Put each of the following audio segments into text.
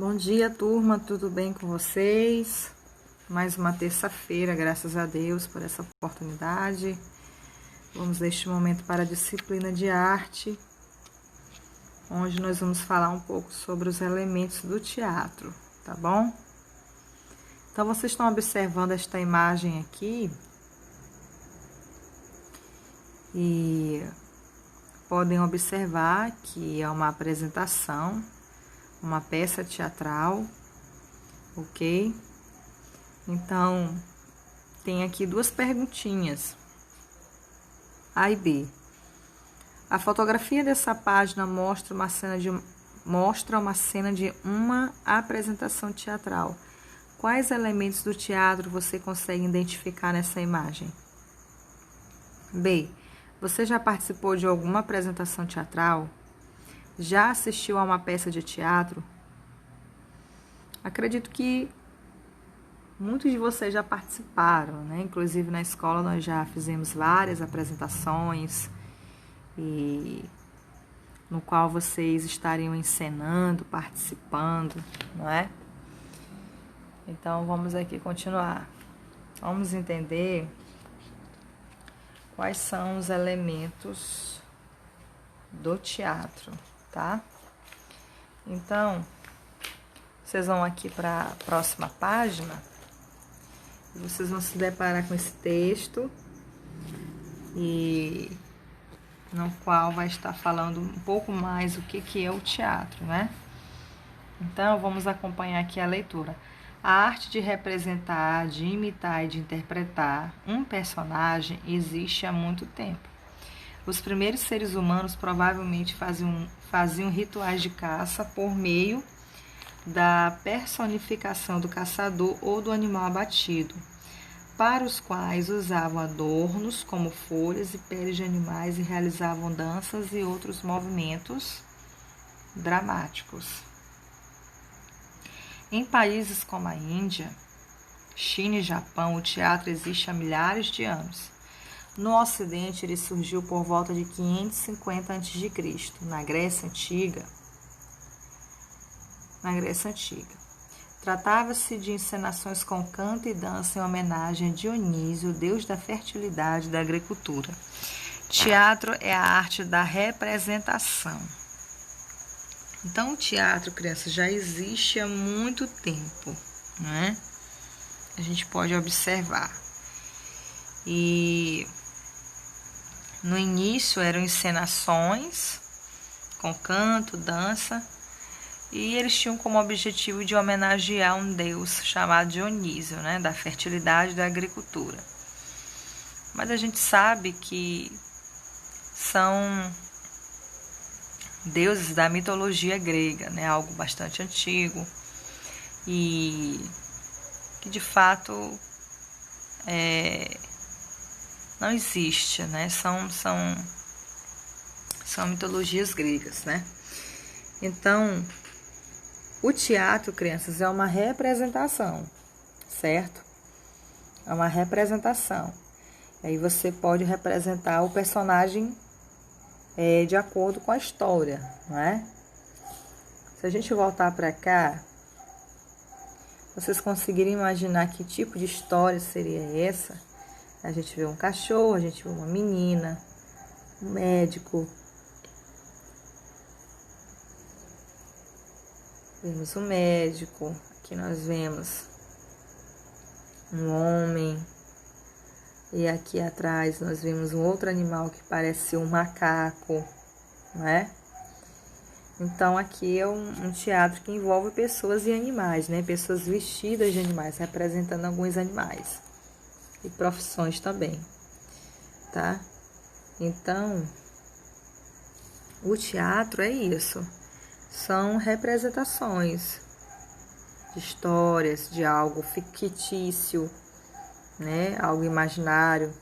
Bom dia, turma, tudo bem com vocês? Mais uma terça-feira, graças a Deus por essa oportunidade. Vamos neste momento para a disciplina de arte, onde nós vamos falar um pouco sobre os elementos do teatro, tá bom? Então, vocês estão observando esta imagem aqui e podem observar que é uma apresentação, uma peça teatral, ok? Então, tem aqui duas perguntinhas, A e B. A fotografia dessa página mostra uma cena de uma apresentação teatral. Quais elementos do teatro você consegue identificar nessa imagem? B. Você já participou de alguma apresentação teatral? Já assistiu a uma peça de teatro? Acredito que muitos de vocês já participaram, né? Inclusive na escola nós já fizemos várias apresentações e no qual vocês estariam encenando, participando, não é? Então vamos aqui continuar. Vamos entender quais são os elementos do teatro, tá? Então, vocês vão aqui para a próxima página e vocês vão se deparar com esse texto e no qual vai estar falando um pouco mais o que é o teatro, né? Então, vamos acompanhar aqui a leitura. A arte de representar, de imitar e de interpretar um personagem existe há muito tempo. Os primeiros seres humanos provavelmente faziam rituais de caça por meio da personificação do caçador ou do animal abatido, para os quais usavam adornos como folhas e peles de animais e realizavam danças e outros movimentos dramáticos. Em países como a Índia, China e Japão, o teatro existe há milhares de anos. No Ocidente, ele surgiu por volta de 550 a.C., na Grécia Antiga. Tratava-se de encenações com canto e dança em homenagem a Dionísio, deus da fertilidade e da agricultura. Teatro é a arte da representação. Então, o teatro, crianças, já existe há muito tempo, né? A gente pode observar. E no início eram encenações com canto, dança, e eles tinham como objetivo de homenagear um deus chamado Dionísio, né, da fertilidade e da agricultura. Mas a gente sabe que são deuses da mitologia grega, né, algo bastante antigo e que de fato não existe, né? São mitologias gregas, né? Então, o teatro, crianças, é uma representação, certo? É uma representação. Aí você pode representar o personagem de acordo com a história, não é? Se a gente voltar para cá, vocês conseguirem imaginar que tipo de história seria essa? A gente vê um cachorro, a gente vê uma menina, um médico. Vemos um médico, aqui nós vemos um homem. E aqui atrás nós vemos um outro animal que parece ser um macaco, não é? Então aqui é um teatro que envolve pessoas e animais, né? Pessoas vestidas de animais, representando alguns animais. E profissões também, tá? Então, o teatro é isso. São representações de histórias, de algo fictício, né? Algo imaginário,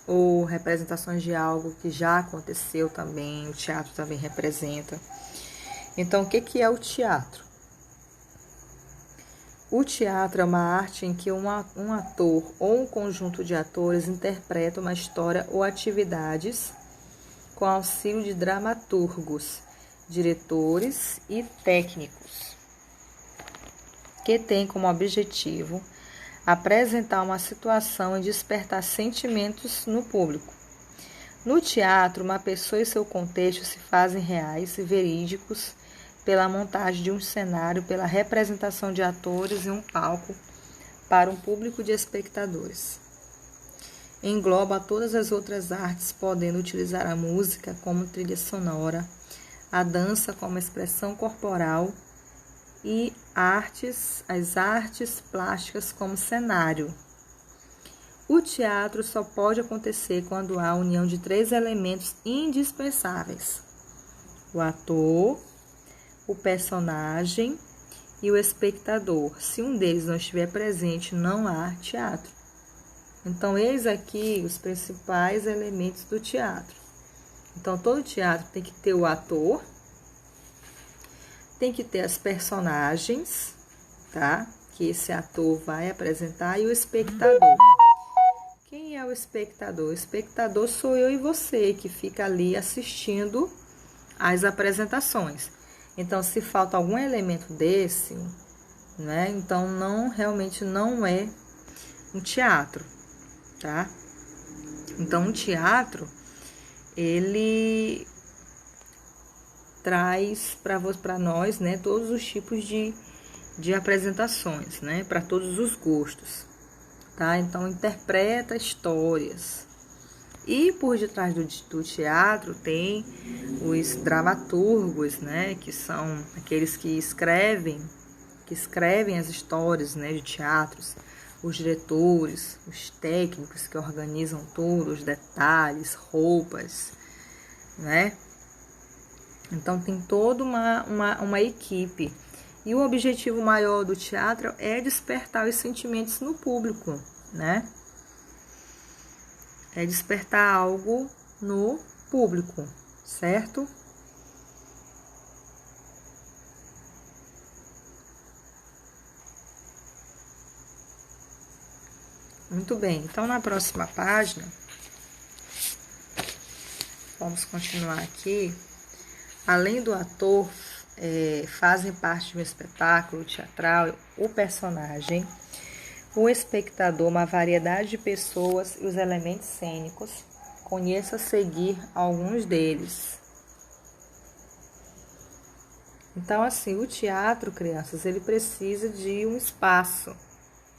ou representações de algo que já aconteceu também. O teatro também representa. Então, o que é o teatro? O teatro é uma arte em que um ator ou um conjunto de atores interpreta uma história ou atividades com auxílio de dramaturgos, diretores e técnicos, que tem como objetivo apresentar uma situação e despertar sentimentos no público. No teatro, uma pessoa e seu contexto se fazem reais e verídicos pela montagem de um cenário, pela representação de atores em um palco para um público de espectadores. Engloba todas as outras artes, podendo utilizar a música como trilha sonora, a dança como expressão corporal e as artes plásticas como cenário. O teatro só pode acontecer quando há a união de 3 elementos indispensáveis: o ator, o personagem e o espectador. Se um deles não estiver presente, não há teatro. Então, eis aqui os principais elementos do teatro. Então, todo teatro tem que ter o ator, tem que ter as personagens, tá? Que esse ator vai apresentar, e o espectador. Quem é o espectador? O espectador sou eu e você, que fica ali assistindo às apresentações. Então, se falta algum elemento desse, né? Então, realmente não é um teatro, tá? Então, um teatro, ele traz para nós, né, todos os tipos de apresentações, né, para todos os gostos, tá? Então, interpreta histórias. E por detrás do teatro tem os dramaturgos, né, que são aqueles que escrevem as histórias, né, de teatros, os diretores, os técnicos que organizam tudo, os detalhes, roupas, né? Então, tem toda uma equipe. E o objetivo maior do teatro é despertar os sentimentos no público, né? É despertar algo no público, certo? Muito bem. Então, na próxima página, vamos continuar aqui. Além do ator, fazem parte de um espetáculo teatral o personagem, o espectador, uma variedade de pessoas e os elementos cênicos. Conheça a seguir alguns deles. Então, assim, o teatro, crianças, ele precisa de um espaço,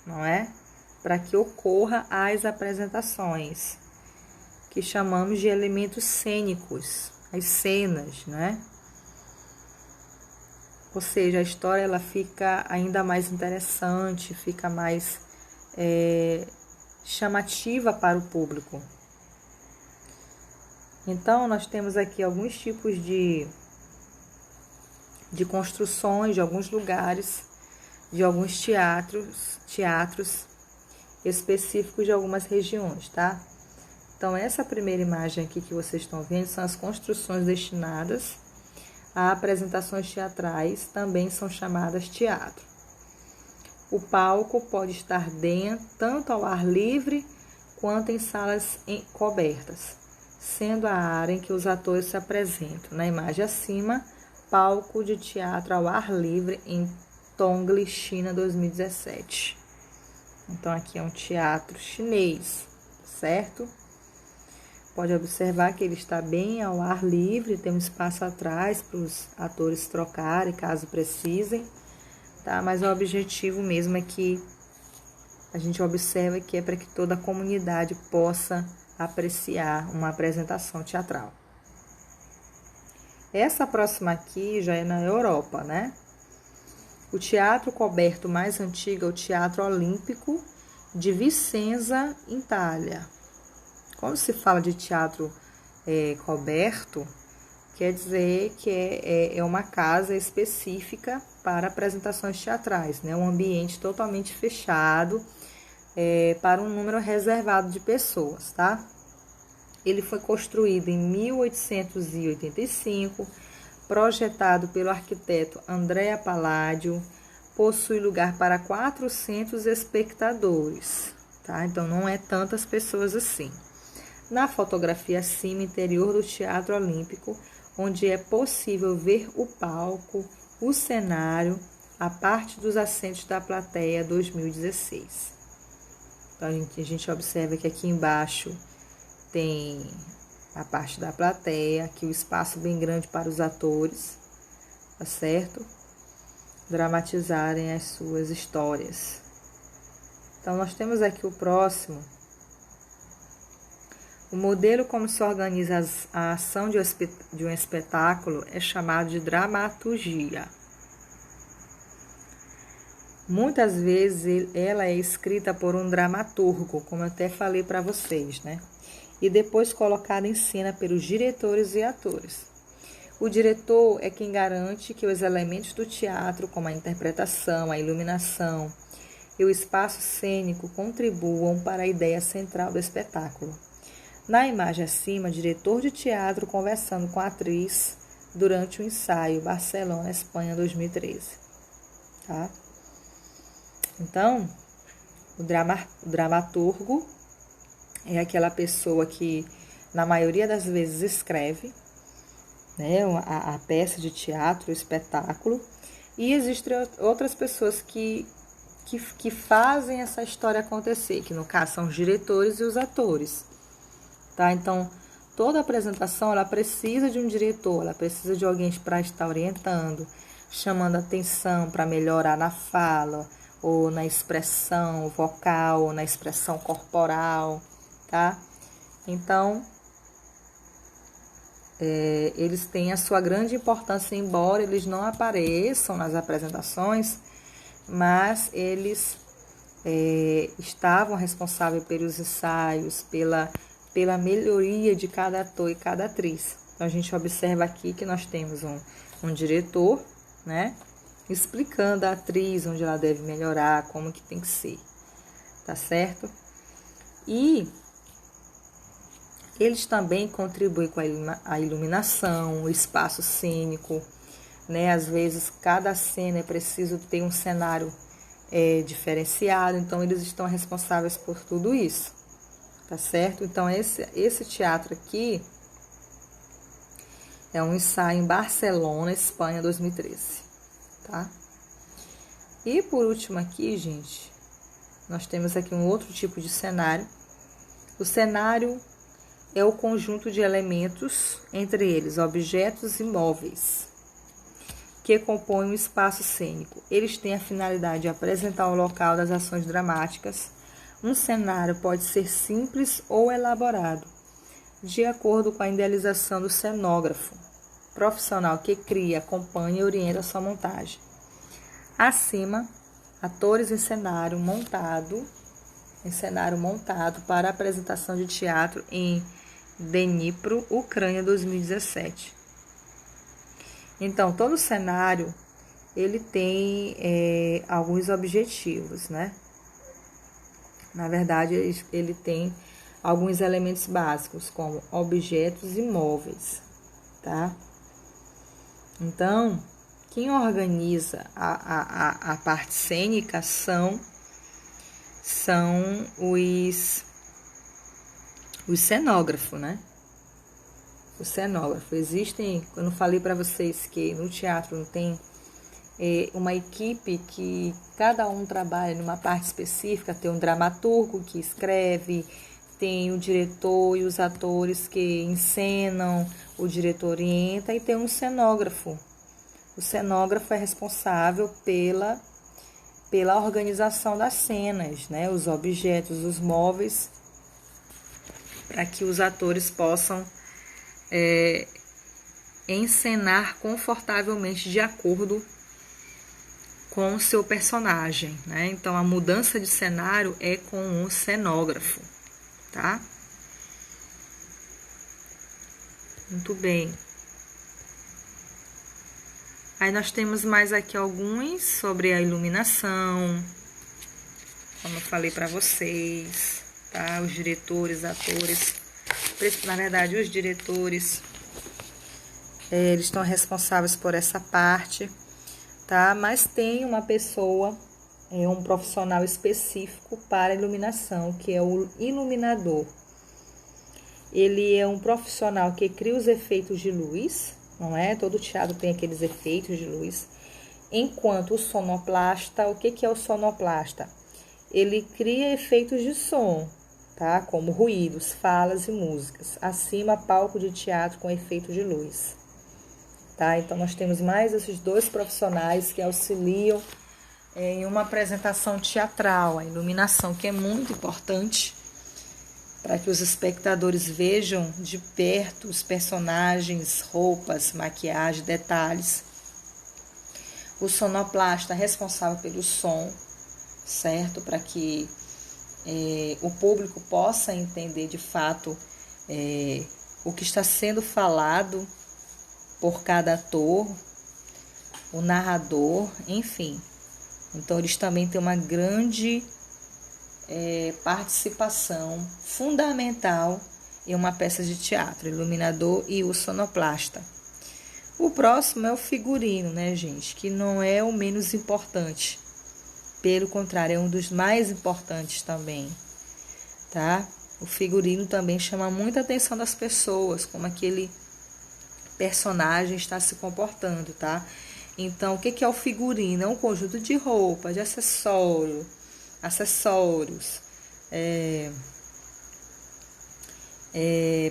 não é? Para que ocorra as apresentações, que chamamos de elementos cênicos, as cenas, né? Ou seja, a história ela fica ainda mais interessante, fica mais chamativa para o público. Então, nós temos aqui alguns tipos de construções de alguns lugares, de alguns teatros específicos de algumas regiões, tá? Então, essa primeira imagem aqui que vocês estão vendo são as construções destinadas a apresentações teatrais, também são chamadas teatro. O palco pode estar dentro, tanto ao ar livre quanto em salas cobertas, sendo a área em que os atores se apresentam. Na imagem acima, palco de teatro ao ar livre em Tongli, China, 2017. Então, aqui é um teatro chinês, certo? Pode observar que ele está bem ao ar livre, tem um espaço atrás para os atores trocarem, caso precisem, tá? Mas o objetivo mesmo é que a gente observa que é para que toda a comunidade possa apreciar uma apresentação teatral. Essa próxima aqui já é na Europa, né? O teatro coberto mais antigo é o Teatro Olímpico de Vicenza, Itália. Quando se fala de teatro coberto, quer dizer que é uma casa específica para apresentações teatrais, né? Um ambiente totalmente fechado para um número reservado de pessoas, tá? Ele foi construído em 1885, projetado pelo arquiteto Andrea Palladio, possui lugar para 400 espectadores, tá? Então, não é tantas pessoas assim. Na fotografia acima, interior do Teatro Olímpico, onde é possível ver o palco, o cenário, a parte dos assentos da plateia 2016. Então, a gente observa que aqui embaixo tem a parte da plateia, aqui o espaço bem grande para os atores, tá certo? Dramatizarem as suas histórias. Então, nós temos aqui o próximo. O modelo como se organiza a ação de um espetáculo é chamado de dramaturgia. Muitas vezes ela é escrita por um dramaturgo, como eu até falei para vocês, né? E depois colocada em cena pelos diretores e atores. O diretor é quem garante que os elementos do teatro, como a interpretação, a iluminação e o espaço cênico, contribuam para a ideia central do espetáculo. Na imagem acima, diretor de teatro conversando com a atriz durante o ensaio Barcelona, Espanha, 2013. Tá? Então, o dramaturgo é aquela pessoa que, na maioria das vezes, escreve, né, a peça de teatro, o espetáculo, e existem outras pessoas que fazem essa história acontecer, que no caso são os diretores e os atores. Tá? Então, toda apresentação ela precisa de um diretor, ela precisa de alguém para estar orientando, chamando atenção para melhorar na fala, ou na expressão vocal, ou na expressão corporal, tá? Então, eles têm a sua grande importância, embora eles não apareçam nas apresentações, mas eles estavam responsáveis pelos ensaios, pela melhoria de cada ator e cada atriz. Então, a gente observa aqui que nós temos um diretor, né, explicando a atriz onde ela deve melhorar, como que tem que ser, tá certo? E eles também contribuem com a iluminação, o espaço cênico, né? Às vezes, cada cena é preciso ter um cenário diferenciado, então eles estão responsáveis por tudo isso. Tá certo? Então, esse teatro aqui é um ensaio em Barcelona, Espanha, 2013. Tá? E por último aqui, gente, nós temos aqui um outro tipo de cenário. O cenário é o conjunto de elementos, entre eles objetos e móveis, que compõem um espaço cênico. Eles têm a finalidade de apresentar o local das ações dramáticas. Um cenário pode ser simples ou elaborado, de acordo com a idealização do cenógrafo, profissional que cria, acompanha e orienta sua montagem. Acima, atores em cenário montado para apresentação de teatro em Dnipro, Ucrânia, 2017. Então, todo cenário ele tem alguns objetivos, né? Na verdade, ele tem alguns elementos básicos, como objetos e móveis, tá? Então, quem organiza a parte cênica são os cenógrafos, né? O cenógrafo. Existem, eu não falei para vocês que no teatro não tem uma equipe que cada um trabalha numa parte específica, tem um dramaturgo que escreve, tem o diretor e os atores que encenam, o diretor orienta e tem um cenógrafo. O cenógrafo é responsável pela organização das cenas, né? Os objetos, os móveis, para que os atores possam encenar confortavelmente de acordo com o seu personagem, né? Então, a mudança de cenário é com um cenógrafo, tá? Muito bem. Aí nós temos mais aqui alguns sobre a iluminação, como eu falei para vocês, tá? Os diretores, atores, na verdade, os diretores, eles estão responsáveis por essa parte, tá? Mas tem uma pessoa, um profissional específico para iluminação, que é o iluminador. Ele é um profissional que cria os efeitos de luz, não é? Todo teatro tem aqueles efeitos de luz. Enquanto o sonoplasta, o que é o sonoplasta? Ele cria efeitos de som, tá? Como ruídos, falas e músicas. Acima, palco de teatro com efeito de luz. Tá? Então, nós temos mais esses dois profissionais que auxiliam em uma apresentação teatral, a iluminação, que é muito importante para que os espectadores vejam de perto os personagens, roupas, maquiagem, detalhes. O sonoplasta é responsável pelo som, certo? Para que o público possa entender de fato o que está sendo falado por cada ator, o narrador, enfim. Então, eles também têm uma grande participação fundamental em uma peça de teatro, o iluminador e o sonoplasta. O próximo é o figurino, né, gente? Que não é o menos importante. Pelo contrário, é um dos mais importantes também, tá? O figurino também chama muita atenção das pessoas, como aquele personagem está se comportando, tá? Então, o que é o figurino? É um conjunto de roupas, de acessórios,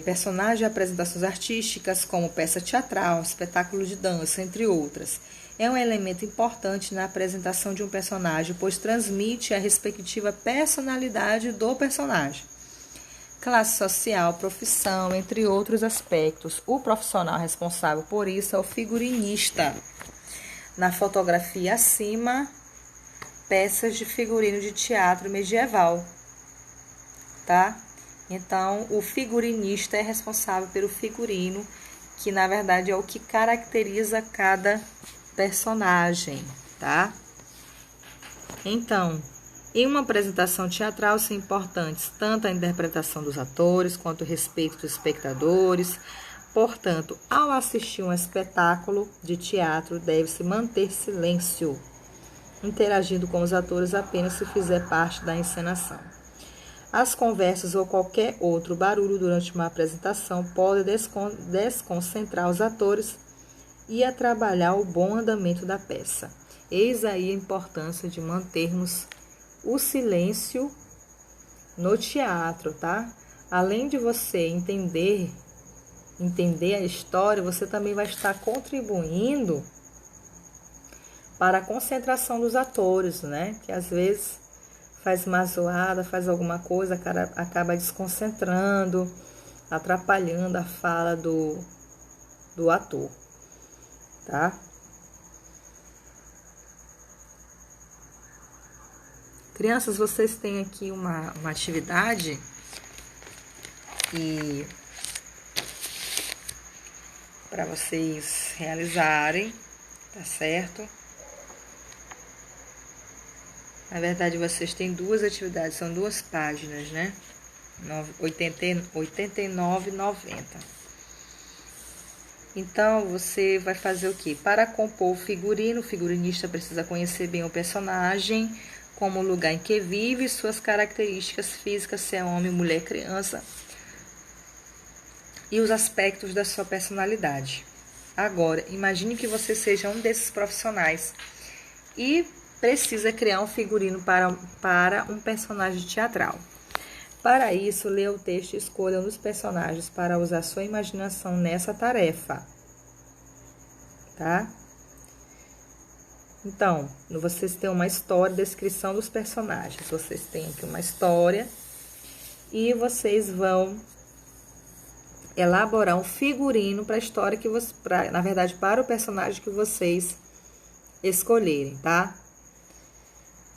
personagens e apresentações artísticas, como peça teatral, espetáculo de dança, entre outras. É um elemento importante na apresentação de um personagem, pois transmite a respectiva personalidade do personagem. Classe social, profissão, entre outros aspectos. O profissional responsável por isso é o figurinista. Na fotografia acima, peças de figurino de teatro medieval, tá? Então, o figurinista é responsável pelo figurino, que na verdade é o que caracteriza cada personagem, tá? Então, em uma apresentação teatral são importantes tanto a interpretação dos atores quanto o respeito dos espectadores. Portanto, ao assistir um espetáculo de teatro, deve-se manter silêncio, interagindo com os atores apenas se fizer parte da encenação. As conversas ou qualquer outro barulho durante uma apresentação pode desconcentrar os atores e atrapalhar o bom andamento da peça. Eis aí a importância de mantermos o silêncio no teatro, tá? Além de você entender a história, você também vai estar contribuindo para a concentração dos atores, né? Que às vezes faz uma zoada, faz alguma coisa, acaba desconcentrando, atrapalhando a fala do ator, tá? Crianças, vocês têm aqui uma atividade e para vocês realizarem, tá certo? Na verdade, vocês têm duas atividades, são 2 páginas, né? 89,90. Então, você vai fazer o quê? Para compor o figurino, o figurinista precisa conhecer bem o personagem, como o lugar em que vive, suas características físicas, se é homem, mulher, criança, e os aspectos da sua personalidade. Agora, imagine que você seja um desses profissionais e precisa criar um figurino para um personagem teatral. Para isso, leia o texto e escolha um dos personagens para usar sua imaginação nessa tarefa, tá? Então, vocês têm uma história, descrição dos personagens. Vocês têm aqui uma história e vocês vão elaborar um figurino para a história que você, na verdade, para o personagem que vocês escolherem, tá?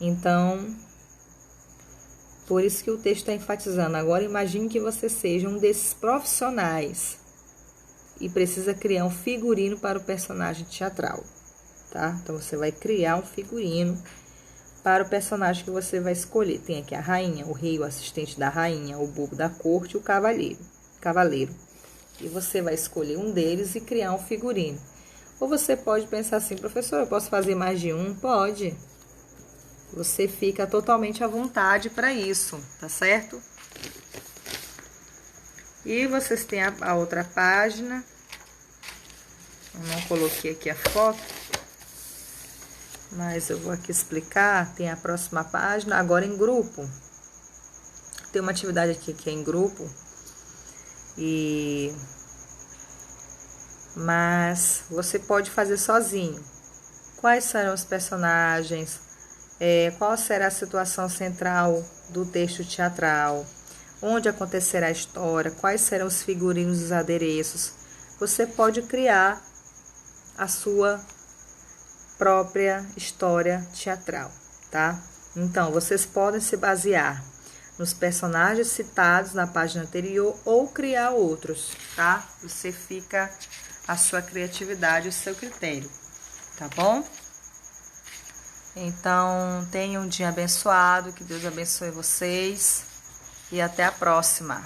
Então, por isso que o texto está enfatizando. Agora, imagine que você seja um desses profissionais e precisa criar um figurino para o personagem teatral, tá? Então, você vai criar um figurino para o personagem que você vai escolher. Tem aqui a rainha, o rei, o assistente da rainha, o bobo da corte e o cavaleiro. E você vai escolher um deles e criar um figurino. Ou você pode pensar assim, professor, eu posso fazer mais de um? Pode. Você fica totalmente à vontade para isso, tá certo? E vocês têm a outra página. Eu não coloquei aqui a foto, mas eu vou aqui explicar. Tem a próxima página, agora em grupo. Tem uma atividade aqui que é em grupo, mas você pode fazer sozinho. Quais serão os personagens? Qual será a situação central do texto teatral? Onde acontecerá a história? Quais serão os figurinos e os adereços? Você pode criar a sua própria história teatral, tá? Então, vocês podem se basear nos personagens citados na página anterior ou criar outros, tá? Você fica a sua criatividade, o seu critério, tá bom? Então, tenham um dia abençoado, que Deus abençoe vocês e até a próxima.